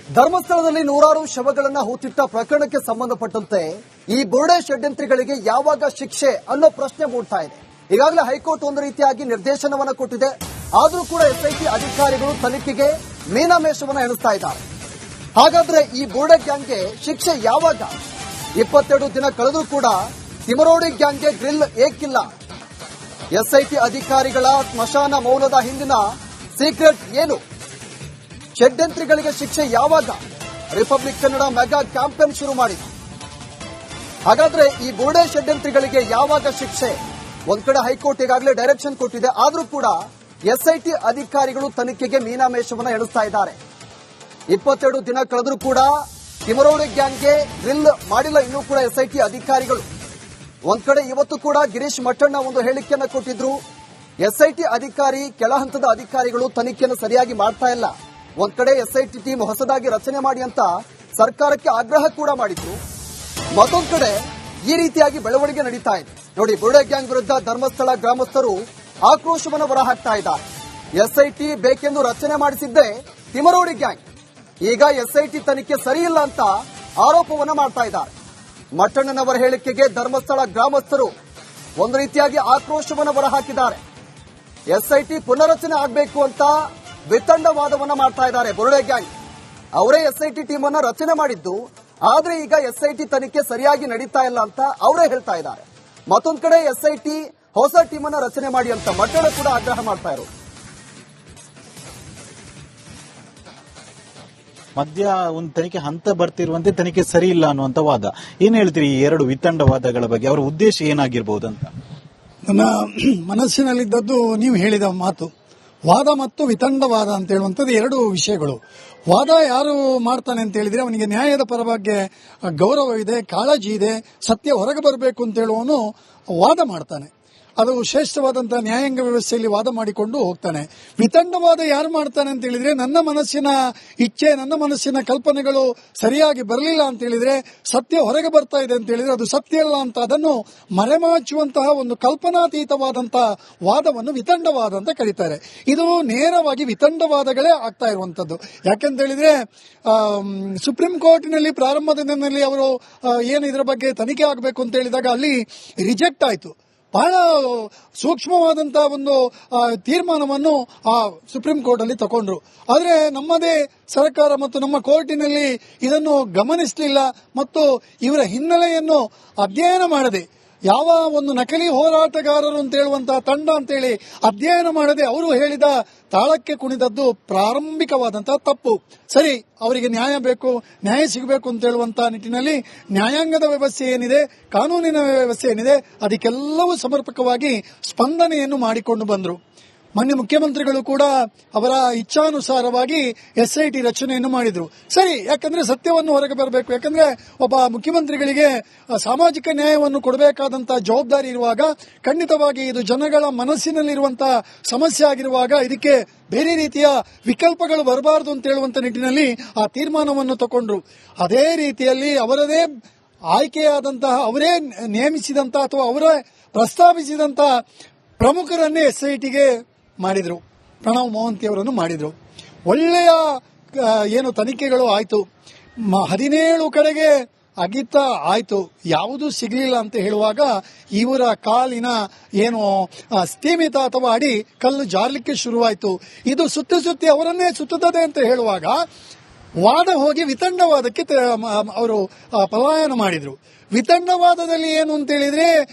ಧರ್ಮಸ್ಥಳದಲ್ಲಿ ನೂರಾರು ಶವಗಳನ್ನ ಹೂತಿಟ್ಟ ಪ್ರಕರಣಕ್ಕೆ ಸಂಬಂಧಪಟ್ಟಂತೆ ಈ ಬುರುಡೆ ಷಡ್ಯಂತ್ರಿಗಳಿಗೆ ಯಾವಾಗ ಶಿಕ್ಷೆ ಅನ್ನೋ ಪ್ರಶ್ನೆ ಮೂಡ್ತಾ ಇದೆ. ಈಗಾಗಲೇ ಹೈಕೋರ್ಟ್ ಒಂದು ರೀತಿಯಾಗಿ ನಿರ್ದೇಶನವನ್ನ ಕೊಟ್ಟಿದೆ. ಆದರೂ ಕೂಡ ಎಸ್ಐಟಿ ಅಧಿಕಾರಿಗಳು ತನಿಖೆಗೆ ಮೀನಾಮೇಷವನ್ನ ಎಣಿಸ್ತಾ ಇದ್ದಾರೆ. ಹಾಗಾದ್ರೆ ಈ ಬುರುಡೆ ಗ್ಯಾಂಗ್ಗೆ ಶಿಕ್ಷೆ ಯಾವಾಗ? 22 ದಿನ ಕಳೆದರೂ ಕೂಡ ತಿಮರೋಡಿ ಗ್ಯಾಂಗ್ಗೆ ಗ್ರಿಲ್ ಏಕಿಲ್ಲ. ಎಸ್ಐಟಿ ಅಧಿಕಾರಿಗಳ ಸ್ಮಶಾನ ಮೌನದ ಹಿಂದಿನ ಸೀಕ್ರೆಟ್ ಏನು? ಷಡ್ಯಂತ್ರಿಗಳಿಗೆ ಶಿಕ್ಷೆ ಯಾವಾಗ? ರಿಪಬ್ಲಿಕ್ ಕನ್ನಡ ಮೆಗಾ ಕ್ಯಾಂಪೇನ್ ಶುರು ಮಾಡಿದೆ. ಹಾಗಾದ್ರೆ ಈ ಬುರುಡೆ ಷಡ್ಯಂತ್ರಿಗಳಿಗೆ ಯಾವಾಗ ಶಿಕ್ಷೆ? ಒಂದ್ ಕಡೆ ಹೈಕೋರ್ಟ್ ಈಗಾಗಲೇ ಡೈರೆಕ್ಷನ್ ಕೊಟ್ಟಿದೆ. ಆದ್ರೂ ಕೂಡ ಎಸ್ಐಟಿ ಅಧಿಕಾರಿಗಳು ತನಿಖೆಗೆ ಮೀನಾಮೇಷವನ್ನ ಎಣಿಸ್ತಾ ಇದ್ದಾರೆ. 22 ದಿನ ಕಳೆದರೂ ಕೂಡ ತಿಮರೋಡಿ ಗ್ಯಾಂಗ್ಗೆ ಗ್ರಿಲ್ ಮಾಡಿಲ್ಲ ಇನ್ನೂ ಕೂಡ ಎಸ್ಐಟಿ ಅಧಿಕಾರಿಗಳು. ಒಂದ್ ಕಡೆ ಇವತ್ತು ಕೂಡ ಗಿರೀಶ್ ಮಠಣ್ಣ ಒಂದು ಹೇಳಿಕೆಯನ್ನ ಕೊಟ್ಟಿದ್ರು. ಎಸ್ಐಟಿ ಅಧಿಕಾರಿ ಕೆಳ ಹಂತದ ಅಧಿಕಾರಿಗಳು ತನಿಖೆಯನ್ನು ಸರಿಯಾಗಿ ಮಾಡ್ತಾ ಇಲ್ಲ. ಒಂದ್ ಕಡೆ ಎಸ್ಐಟಿ ಟೀಮ್ ಹೊಸದಾಗಿ ರಚನೆ ಮಾಡಿ ಅಂತ ಸರ್ಕಾರಕ್ಕೆ ಆಗ್ರಹ ಕೂಡ ಮಾಡಿದ್ರು. ಮತ್ತೊಂದ್ ಕಡೆ ಈ ರೀತಿಯಾಗಿ ಬೆಳವಣಿಗೆ ನಡೀತಾ ಇದೆ. ನೋಡಿ, ಬುರುಡೆ ಗ್ಯಾಂಗ್ ವಿರುದ್ಧ ಧರ್ಮಸ್ಥಳ ಗ್ರಾಮಸ್ಥರು ಆಕ್ರೋಶವನ್ನು ಹೊರಹಾಕ್ತಾ ಇದ್ದಾರೆ. ಎಸ್ಐಟಿ ಬೇಕೆಂದು ರಚನೆ ಮಾಡಿಸಿದ್ದೇ ತಿಮರೋಡಿ ಗ್ಯಾಂಗ್. ಈಗ ಎಸ್ಐಟಿ ತನಿಖೆ ಸರಿಯಿಲ್ಲ ಅಂತ ಆರೋಪವನ್ನ ಮಾಡ್ತಾ ಇದ್ದಾರೆ. ಮಠಣ್ಣನವರ ಹೇಳಿಕೆಗೆ ಧರ್ಮಸ್ಥಳ ಗ್ರಾಮಸ್ಥರು ಒಂದು ರೀತಿಯಾಗಿ ಆಕ್ರೋಶವನ್ನು ಹೊರಹಾಕಿದ್ದಾರೆ. ಎಸ್ಐಟಿ ಪುನರಚನೆ ಆಗಬೇಕು ಅಂತ ವಿತಂಡವಾದವನ್ನ ಮಾಡ್ತಾ ಇದ್ದಾರೆ. ಬುರುಡೆ ಗ್ಯಾಂಗ್ ಅವರೇ ಎಸ್ಐಟಿ ಟೀಮ್ ಅನ್ನ ರಚನೆ ಮಾಡಿದ್ದು, ಆದ್ರೆ ಈಗ ಎಸ್ಐಟಿ ತನಿಖೆ ಸರಿಯಾಗಿ ನಡೀತಾ ಇಲ್ಲ ಅಂತ ಅವರೇ ಹೇಳ್ತಾ ಇದ್ದಾರೆ. ಮತ್ತೊಂದ್ ಕಡೆ ಎಸ್ಐಟಿ ಹೊಸ ಟೀಮ್ ಅನ್ನ ರಚನೆ ಮಾಡಿ ಅಂತ ಮಠಣ್ಣ ಕೂಡ ಆಗ್ರಹ ಮಾಡ್ತಾ ಇರೋದು. ಮಧ್ಯ ಒಂದು ತನಿಖೆ ಹಂತ ಬರ್ತಿರುವಂತೆ ತನಿಖೆ ಸರಿ ಇಲ್ಲ ಅನ್ನುವಂತ ವಾದ. ಏನ್ ಹೇಳ್ತೀರಿ ಈ ಎರಡು ವಿತಂಡವಾದಗಳ ಬಗ್ಗೆ? ಅವರ ಉದ್ದೇಶ ಏನಾಗಿರ್ಬೋದು ಅಂತ? ನನ್ನ ಮನಸ್ಸಿನಲ್ಲಿದ್ದದ್ದು ನೀವು ಹೇಳಿದ ಮಾತು. ವಾದ ಮತ್ತು ವಿತಂಡವಾದ ಅಂತ ಹೇಳುವಂಥದ್ದು ಎರಡು ವಿಷಯಗಳು. ವಾದ ಯಾರು ಮಾಡ್ತಾನೆ ಅಂತ ಹೇಳಿದ್ರೆ ಅವನಿಗೆ ನ್ಯಾಯದ ಪರ ಬಗ್ಗೆ ಗೌರವವಿದೆ, ಕಾಳಜಿ ಇದೆ, ಸತ್ಯ ಹೊರಗೆ ಬರಬೇಕು ಅಂತ ಹೇಳುವವನು ವಾದ ಮಾಡ್ತಾನೆ. ಅದು ಶ್ರೇಷ್ಠವಾದಂತಹ ನ್ಯಾಯಾಂಗ ವ್ಯವಸ್ಥೆಯಲ್ಲಿ ವಾದ ಮಾಡಿಕೊಂಡು ಹೋಗ್ತಾನೆ. ವಿತಂಡವಾದ ಯಾರು ಮಾಡ್ತಾನೆ ಅಂತ ಹೇಳಿದ್ರೆ ನನ್ನ ಮನಸ್ಸಿನ ಇಚ್ಛೆ, ನನ್ನ ಮನಸ್ಸಿನ ಕಲ್ಪನೆಗಳು ಸರಿಯಾಗಿ ಬರಲಿಲ್ಲ ಅಂತ ಹೇಳಿದ್ರೆ, ಸತ್ಯ ಹೊರಗೆ ಬರ್ತಾ ಇದೆ ಅಂತ ಹೇಳಿದ್ರೆ ಅದು ಸತ್ಯ ಅಲ್ಲ ಅಂತ ಅದನ್ನು ಮರೆಮಾಚುವಂತಹ ಒಂದು ಕಲ್ಪನಾತೀತವಾದಂತಹ ವಾದವನ್ನು ವಿತಂಡವಾದ ಅಂತ ಕರೀತಾರೆ. ಇದು ನೇರವಾಗಿ ವಿತಂಡವಾದಗಳೇ ಆಗ್ತಾ ಇರುವಂತದ್ದು. ಯಾಕೆಂತ ಹೇಳಿದ್ರೆ ಸುಪ್ರೀಂ ಕೋರ್ಟಿನಲ್ಲಿ ಪ್ರಾರಂಭದ ದಿನದಲ್ಲಿ ಅವರು ಏನು ಇದರ ಬಗ್ಗೆ ತನಿಖೆ ಆಗಬೇಕು ಅಂತ ಹೇಳಿದಾಗ ಅಲ್ಲಿ ರಿಜೆಕ್ಟ್ ಆಯಿತು. ಬಹಳ ಸೂಕ್ಷ್ಮವಾದಂತಹ ಒಂದು ತೀರ್ಮಾನವನ್ನು ಆ ಸುಪ್ರೀಂ ಕೋರ್ಟ್ ಅಲ್ಲಿ ತಗೊಂಡ್ರು. ಆದರೆ ನಮ್ಮದೇ ಸರ್ಕಾರ ಮತ್ತು ನಮ್ಮ ಕೋರ್ಟಿನಲ್ಲಿ ಇದನ್ನು ಗಮನಿಸಲಿಲ್ಲ ಮತ್ತು ಇವರ ಹಿನ್ನೆಲೆಯನ್ನು ಅಧ್ಯಯನ ಮಾಡದೆ, ಯಾವ ಒಂದು ನಕಲಿ ಹೋರಾಟಗಾರರು ಅಂತ ಹೇಳುವಂತಹ ತಂಡ ಅಂತೇಳಿ ಅಧ್ಯಯನ ಮಾಡದೆ ಅವರು ಹೇಳಿದ ತಾಳಕ್ಕೆ ಕುಣಿದದ್ದು ಪ್ರಾರಂಭಿಕವಾದಂತಹ ತಪ್ಪು. ಸರಿ, ಅವರಿಗೆ ನ್ಯಾಯ ಬೇಕು, ನ್ಯಾಯ ಸಿಗಬೇಕು ಅಂತ ಹೇಳುವಂತಹ ನಿಟ್ಟಿನಲ್ಲಿ ನ್ಯಾಯಾಂಗದ ವ್ಯವಸ್ಥೆ ಏನಿದೆ, ಕಾನೂನಿನ ವ್ಯವಸ್ಥೆ ಏನಿದೆ, ಅದಕ್ಕೆಲ್ಲವೂ ಸಮರ್ಪಕವಾಗಿ ಸ್ಪಂದನೆಯನ್ನು ಮಾಡಿಕೊಂಡು ಬಂದರು. ಮಾನ್ಯ ಮುಖ್ಯಮಂತ್ರಿಗಳು ಕೂಡ ಅವರ ಇಚ್ಛಾನುಸಾರವಾಗಿ ಎಸ್ಐಟಿ ರಚನೆಯನ್ನು ಮಾಡಿದ್ರು. ಸರಿ, ಯಾಕಂದ್ರೆ ಸತ್ಯವನ್ನು ಹೊರಗೆ ಬರಬೇಕು. ಯಾಕಂದ್ರೆ ಒಬ್ಬ ಮುಖ್ಯಮಂತ್ರಿಗಳಿಗೆ ಸಾಮಾಜಿಕ ನ್ಯಾಯವನ್ನು ಕೊಡಬೇಕಾದಂತಹ ಜವಾಬ್ದಾರಿ ಇರುವಾಗ, ಖಂಡಿತವಾಗಿ ಇದು ಜನಗಳ ಮನಸ್ಸಿನಲ್ಲಿರುವಂತಹ ಸಮಸ್ಯೆ ಆಗಿರುವಾಗ ಇದಕ್ಕೆ ಬೇರೆ ರೀತಿಯ ವಿಕಲ್ಪಗಳು ಬರಬಾರದು ಅಂತ ಹೇಳುವಂತ ನಿಟ್ಟಿನಲ್ಲಿ ಆ ತೀರ್ಮಾನವನ್ನು ತಗೊಂಡ್ರು. ಅದೇ ರೀತಿಯಲ್ಲಿ ಅವರದೇ ಆಯ್ಕೆಯಾದಂತಹ, ಅವರೇ ನೇಮಿಸಿದಂತಹ ಅಥವಾ ಅವರೇ ಪ್ರಸ್ತಾಪಿಸಿದಂತಹ ಪ್ರಮುಖರನ್ನೇ ಎಸ್ಐಟಿಗೆ ಮಾಡಿದ್ರು. ಪ್ರಣವ್ ಮೋಹಂತಿ ಅವರನ್ನು ಮಾಡಿದ್ರು. ಒಳ್ಳೆಯ ಏನು ತನಿಖೆಗಳು ಆಯ್ತು. 17 ಕಡೆಗೆ ಅಗಿತ ಆಯ್ತು, ಯಾವುದೂ ಸಿಗಲಿಲ್ಲ ಅಂತ ಹೇಳುವಾಗ ಇವರ ಕಾಲಿನ ಏನು ಸ್ಥೀಮಿತ ಅಥವಾ ಅಡಿ ಕಲ್ಲು ಜಾರಲಿಕ್ಕೆ ಶುರುವಾಯಿತು. ಇದು ಸುತ್ತಿ ಅವರನ್ನೇ ಸುತ್ತುತ್ತದೆ ಅಂತ ಹೇಳುವಾಗ ವಾದ ಹೋಗಿ ವಿತಂಡವಾದಕ್ಕೆ ಅವರು ಪಲಾಯನ ಮಾಡಿದ್ರು. ವಿತಂಡವಾದದಲ್ಲಿ ಏನು ಅಂತ ಹೇಳಿದ್ರೆ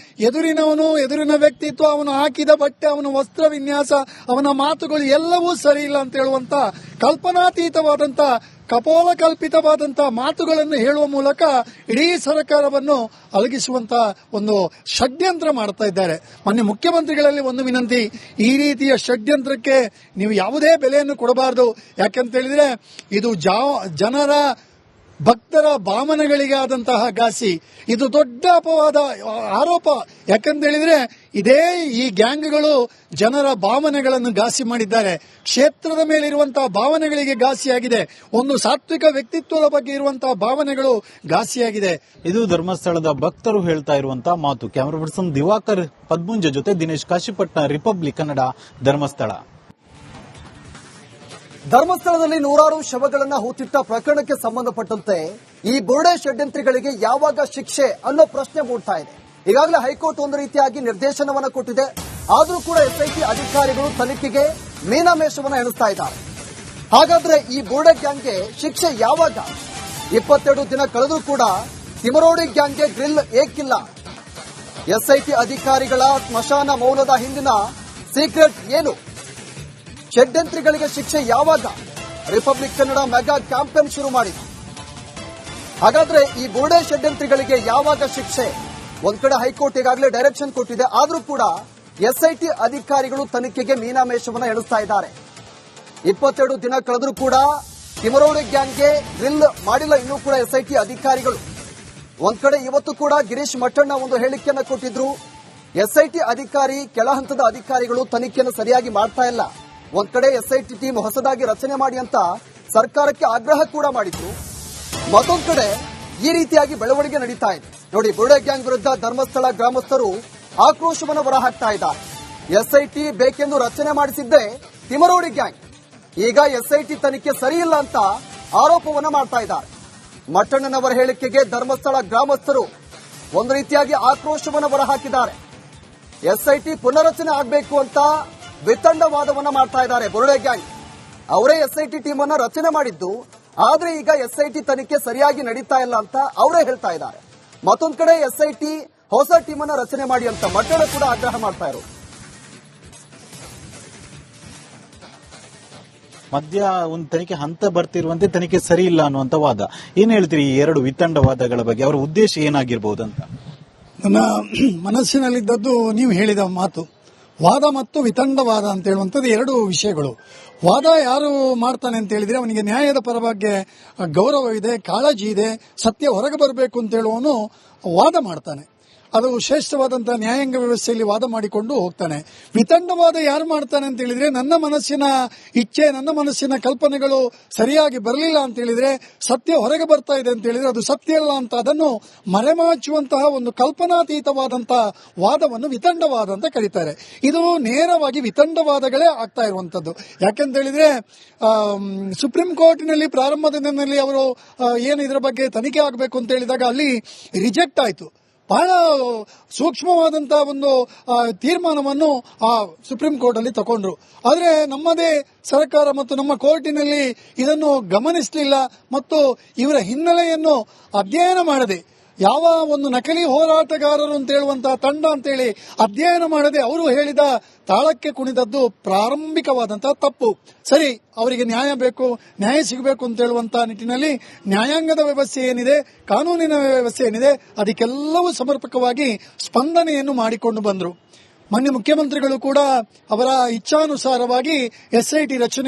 ಎದುರಿನವನು, ಎದುರಿನ ವ್ಯಕ್ತಿತ್ವ, ಅವನು ಹಾಕಿದ ಬಟ್ಟೆ, ಅವನ ವಸ್ತ್ರ ವಿನ್ಯಾಸ, ಅವನ ಮಾತುಗಳು ಎಲ್ಲವೂ ಸರಿ ಇಲ್ಲ ಅಂತ ಹೇಳುವಂತ ಕಲ್ಪನಾತೀತವಾದಂತ ಕಪೋಲಕಲ್ಪಿತವಾದಂತಹ ಮಾತುಗಳನ್ನು ಹೇಳುವ ಮೂಲಕ ಇಡೀ ಸರ್ಕಾರವನ್ನು ಅಲಗಿಸುವಂತ ಒಂದು ಷಡ್ಯಂತ್ರ ಮಾಡ್ತಾ ಇದ್ದಾರೆ. ಮಾನ್ಯ ಮುಖ್ಯಮಂತ್ರಿಗಳಲ್ಲಿ ಒಂದು ವಿನಂತಿ, ಈ ರೀತಿಯ ಷಡ್ಯಂತ್ರಕ್ಕೆ ನೀವು ಯಾವುದೇ ಬೆಲೆಯನ್ನು ಕೊಡಬಾರದು. ಯಾಕಂತ ಹೇಳಿದ್ರೆ ಇದು ಜನರ ಭಕ್ತರ ಭಾವನೆಗಳಿಗೆ ಆದಂತಹ ಘಾಸಿ. ಇದು ದೊಡ್ಡ ಅಪವಾದ, ಆರೋಪ. ಯಾಕಂತ ಹೇಳಿದ್ರೆ ಈ ಗ್ಯಾಂಗ್ಗಳು ಜನರ ಭಾವನೆಗಳನ್ನು ಘಾಸಿ ಮಾಡಿದ್ದಾರೆ. ಕ್ಷೇತ್ರದ ಮೇಲಿರುವಂತಹ ಭಾವನೆಗಳಿಗೆ ಘಾಸಿಯಾಗಿದೆ. ಒಂದು ಸಾತ್ವಿಕ ವ್ಯಕ್ತಿತ್ವದ ಬಗ್ಗೆ ಇರುವಂತಹ ಭಾವನೆಗಳು ಘಾಸಿಯಾಗಿದೆ. ಇದು ಧರ್ಮಸ್ಥಳದ ಭಕ್ತರು ಹೇಳ್ತಾ ಇರುವಂತಹ ಮಾತು. ಕ್ಯಾಮರಾ ಪರ್ಸನ್ ದಿವಾಕರ್ ಪದ್ಮುಂಜ ಜೊತೆ ದಿನೇಶ್ ಕಾಶಿಪಟ್ನ, ರಿಪಬ್ಲಿಕ್ ಕನ್ನಡ, ಧರ್ಮಸ್ಥಳ. ಧರ್ಮಸ್ಥಳದಲ್ಲಿ ನೂರಾರು ಶವಗಳನ್ನ ಹೂತಿಟ್ಟ ಪ್ರಕರಣಕ್ಕೆ ಸಂಬಂಧಪಟ್ಟಂತೆ ಈ ಬುರುಡೆ ಷಡ್ಯಂತ್ರಿಗಳಿಗೆ ಯಾವಾಗ ಶಿಕ್ಷೆ ಅನ್ನೋ ಪ್ರಶ್ನೆ ಮೂಡ್ತಾ ಇದೆ. ಈಗಾಗಲೇ ಹೈಕೋರ್ಟ್ ಒಂದು ರೀತಿಯಾಗಿ ನಿರ್ದೇಶನವನ್ನ ಕೊಟ್ಟಿದೆ. ಆದರೂ ಕೂಡ ಎಸ್ಐಟಿ ಅಧಿಕಾರಿಗಳು ತನಿಖೆಗೆ ಮೀನಾಮೇಷವನ್ನ ಎಣಿಸ್ತಾ ಇದ್ದಾರೆ. ಹಾಗಾದ್ರೆ ಈ ಬುರುಡೆ ಗ್ಯಾಂಗ್ಗೆ ಶಿಕ್ಷೆ ಯಾವಾಗ? 22 ದಿನ ಕಳೆದರೂ ಕೂಡ ತಿಮರೋಡಿ ಗ್ಯಾಂಗ್ಗೆ ಗ್ರಿಲ್ ಏಕಿಲ್ಲ. ಎಸ್ಐಟಿ ಅಧಿಕಾರಿಗಳ ಸ್ಮಶಾನ ಮೌನದ ಹಿಂದಿನ ಸೀಕ್ರೆಟ್ ಏನು? ಷಡ್ಯಂತ್ರಿಗಳಿಗೆ ಶಿಕ್ಷೆ ಯಾವಾಗ? ರಿಪಬ್ಲಿಕ್ ಕನ್ನಡ ಮೆಗಾ ಕ್ಯಾಂಪೇನ್ ಶುರು ಮಾಡಿದೆ. ಹಾಗಾದ್ರೆ ಈ ಬುರುಡೆ ಷಡ್ಯಂತ್ರಿಗಳಿಗೆ ಯಾವಾಗ ಶಿಕ್ಷೆ? ಒಂದ್ ಕಡೆ ಹೈಕೋರ್ಟ್ ಈಗಾಗಲೇ ಡೈರೆಕ್ಷನ್ ಕೊಟ್ಟಿದೆ. ಆದ್ರೂ ಕೂಡ ಎಸ್ಐಟಿ ಅಧಿಕಾರಿಗಳು ತನಿಖೆಗೆ ಮೀನಾಮೇಷವನ್ನ ಎಣಿಸ್ತಾ ಇದ್ದಾರೆ. 22 ದಿನ ಕಳೆದರೂ ಕೂಡ ತಿಮರೋಡಿ ಗ್ಯಾಂಗ್ಗೆ ಡ್ರಿಲ್ ಮಾಡಿಲ್ಲ ಇನ್ನೂ ಕೂಡ ಎಸ್ಐಟಿ ಅಧಿಕಾರಿಗಳು. ಒಂದ್ ಕಡೆ ಇವತ್ತು ಕೂಡ ಗಿರೀಶ್ ಮಟ್ಟಣ್ಣ ಒಂದು ಹೇಳಿಕೆಯನ್ನ ಕೊಟ್ಟಿದ್ರು. ಎಸ್ಐಟಿ ಅಧಿಕಾರಿ ಕೆಳ ಹಂತದ ಅಧಿಕಾರಿಗಳು ತನಿಖೆಯನ್ನು ಸರಿಯಾಗಿ ಮಾಡ್ತಾ ಇಲ್ಲ. ಒಂದ್ ಕಡೆ ಎಸ್ಐಟಿ ಟೀಮ್ ಹೊಸದಾಗಿ ರಚನೆ ಮಾಡಿ ಅಂತ ಸರ್ಕಾರಕ್ಕೆ ಆಗ್ರಹ ಕೂಡ ಮಾಡಿದ್ರು. ಮತ್ತೊಂದ್ ಕಡೆ ಈ ರೀತಿಯಾಗಿ ಬೆಳವಣಿಗೆ ನಡೀತಾ ಇದೆ. ನೋಡಿ, ಬುರುಡೆ ಗ್ಯಾಂಗ್ ವಿರುದ್ಧ ಧರ್ಮಸ್ಥಳ ಗ್ರಾಮಸ್ಥರು ಆಕ್ರೋಶವನ್ನು ಹೊರಹಾಕ್ತಾ ಇದ್ದಾರೆ. ಎಸ್ಐಟಿ ಬೇಕೆಂದು ರಚನೆ ಮಾಡಿಸಿದ್ದೇ ತಿಮರೋಡಿ ಗ್ಯಾಂಗ್. ಈಗ ಎಸ್ಐಟಿ ತನಿಖೆ ಸರಿಯಿಲ್ಲ ಅಂತ ಆರೋಪವನ್ನ ಮಾಡ್ತಾ ಇದ್ದಾರೆ. ಮಟ್ಟಣ್ಣನವರ ಹೇಳಿಕೆಗೆ ಧರ್ಮಸ್ಥಳ ಗ್ರಾಮಸ್ಥರು ಒಂದು ರೀತಿಯಾಗಿ ಆಕ್ರೋಶವನ್ನು ಹೊರಹಾಕಿದ್ದಾರೆ. ಎಸ್ಐಟಿ ಪುನರಚನೆ ಆಗಬೇಕು ಅಂತ ವಿತಂಡವಾದವನ್ನ ಮಾಡ್ತಾ ಇದ್ದಾರೆ. ಬುರುಡೆ ಗ್ಯಾಂಗ್ ಅವರೇ ಎಸ್ಐಟಿ ಟೀಮ್ ಅನ್ನ ರಚನೆ ಮಾಡಿದ್ದು, ಆದ್ರೆ ಈಗ ಎಸ್ಐಟಿ ತನಿಖೆ ಸರಿಯಾಗಿ ನಡೀತಾ ಇಲ್ಲ ಅಂತ ಅವರೇ ಹೇಳ್ತಾ ಇದ್ದಾರೆ. ಮತ್ತೊಂದ್ ಕಡೆ ಎಸ್ಐಟಿ ಹೊಸ ಟೀಮ್ ಅನ್ನ ರಚನೆ ಮಾಡಿ ಅಂತ ಮಟ್ಟಣ್ಣ ಕೂಡ ಆಗ್ರಹ ಮಾಡ್ತಾ ಇರೋದು. ಮಧ್ಯ ಒಂದು ತನಿಖೆ ಹಂತ ಬರ್ತಿರುವಂತೆ ತನಿಖೆ ಸರಿ ಇಲ್ಲ ಅನ್ನುವಂತ ವಾದ. ಏನ್ ಹೇಳ್ತೀರಿ ಈ ಎರಡು ವಿತಂಡವಾದಗಳ ಬಗ್ಗೆ? ಅವರ ಉದ್ದೇಶ ಏನಾಗಿರ್ಬೋದು ಅಂತ? ನನ್ನ ಮನಸ್ಸಿನಲ್ಲಿದ್ದದ್ದು ನೀವು ಹೇಳಿದ ಮಾತು. ವಾದ ಮತ್ತು ವಿತಂಡವಾದ ಅಂತ ಹೇಳುವಂಥದ್ದು ಎರಡು ವಿಷಯಗಳು. ವಾದ ಯಾರು ಮಾಡ್ತಾನೆ ಅಂತ ಹೇಳಿದ್ರೆ ಅವನಿಗೆ ನ್ಯಾಯದ ಪರವಾಗಿ ಗೌರವವಿದೆ, ಕಾಳಜಿ ಇದೆ, ಸತ್ಯ ಹೊರಗೆ ಬರಬೇಕು ಅಂತ ಹೇಳುವವನು ವಾದ ಮಾಡ್ತಾನೆ. ಅದು ಶ್ರೇಷ್ಠವಾದಂತಹ ನ್ಯಾಯಾಂಗ ವ್ಯವಸ್ಥೆಯಲ್ಲಿ ವಾದ ಮಾಡಿಕೊಂಡು ಹೋಗ್ತಾನೆ. ವಿತಂಡವಾದ ಯಾರು ಮಾಡ್ತಾನೆ ಅಂತ ಹೇಳಿದ್ರೆ ನನ್ನ ಮನಸ್ಸಿನ ಇಚ್ಛೆ, ನನ್ನ ಮನಸ್ಸಿನ ಕಲ್ಪನೆಗಳು ಸರಿಯಾಗಿ ಬರಲಿಲ್ಲ ಅಂತ ಹೇಳಿದ್ರೆ, ಸತ್ಯ ಹೊರಗೆ ಬರ್ತಾ ಇದೆ ಅಂತ ಹೇಳಿದ್ರೆ ಅದು ಸತ್ಯ ಅಲ್ಲ ಅಂತ ಅದನ್ನು ಮರೆಮಾಚುವಂತಹ ಒಂದು ಕಲ್ಪನಾತೀತವಾದಂತಹ ವಾದವನ್ನು ವಿತಂಡವಾದ ಅಂತ ಕರೀತಾರೆ. ಇದು ನೇರವಾಗಿ ವಿತಂಡವಾದಗಳೇ ಆಗ್ತಾ ಇರುವಂತದ್ದು. ಯಾಕೆಂತ ಹೇಳಿದ್ರೆ ಸುಪ್ರೀಂ ಕೋರ್ಟಿನಲ್ಲಿ ಪ್ರಾರಂಭದ ದಿನದಲ್ಲಿ ಅವರು ಏನು ಇದರ ಬಗ್ಗೆ ತನಿಖೆ ಆಗಬೇಕು ಅಂತ ಹೇಳಿದಾಗ ಅಲ್ಲಿ ರಿಜೆಕ್ಟ್ ಆಯಿತು. ಬಹಳ ಸೂಕ್ಷ್ಮವಾದಂತಹ ಒಂದು ತೀರ್ಮಾನವನ್ನು ಆ ಸುಪ್ರೀಂ ಕೋರ್ಟ್ ಅಲ್ಲಿ ತಗೊಂಡ್ರು. ಆದರೆ ನಮ್ಮದೇ ಸರ್ಕಾರ ಮತ್ತು ನಮ್ಮ ಕೋರ್ಟಿನಲ್ಲಿ ಇದನ್ನು ಗಮನಿಸಲಿಲ್ಲ ಮತ್ತು ಇವರ ಹಿನ್ನೆಲೆಯನ್ನು ಅಧ್ಯಯನ ಮಾಡದೆ, ಯಾವ ಒಂದು ನಕಲಿ ಹೋರಾಟಗಾರರು ಅಂತ ಹೇಳುವಂತಹ ತಂಡ ಅಂತೇಳಿ ಅಧ್ಯಯನ ಮಾಡದೆ ಅವರು ಹೇಳಿದ ತಾಳಕ್ಕೆ ಕುಣಿದದ್ದು ಪ್ರಾರಂಭಿಕವಾದಂತಹ ತಪ್ಪು. ಸರಿ, ಅವರಿಗೆ ನ್ಯಾಯ ಬೇಕು, ನ್ಯಾಯ ಸಿಗಬೇಕು ಅಂತ ಹೇಳುವಂತಹ ನಿಟ್ಟಿನಲ್ಲಿ ನ್ಯಾಯಾಂಗದ ವ್ಯವಸ್ಥೆ ಏನಿದೆ, ಕಾನೂನಿನ ವ್ಯವಸ್ಥೆ ಏನಿದೆ, ಅದಕ್ಕೆಲ್ಲವೂ ಸಮರ್ಪಕವಾಗಿ ಸ್ಪಂದನೆಯನ್ನು ಮಾಡಿಕೊಂಡು ಬಂದರು. ಮಾನ್ಯ ಮುಖ್ಯಮಂತ್ರಿಗಳು ಕೂಡ ಅವರ ಇಚ್ಛಾನುಸಾರವಾಗಿ ಎಸ್ಐಟಿ ರಚನೆ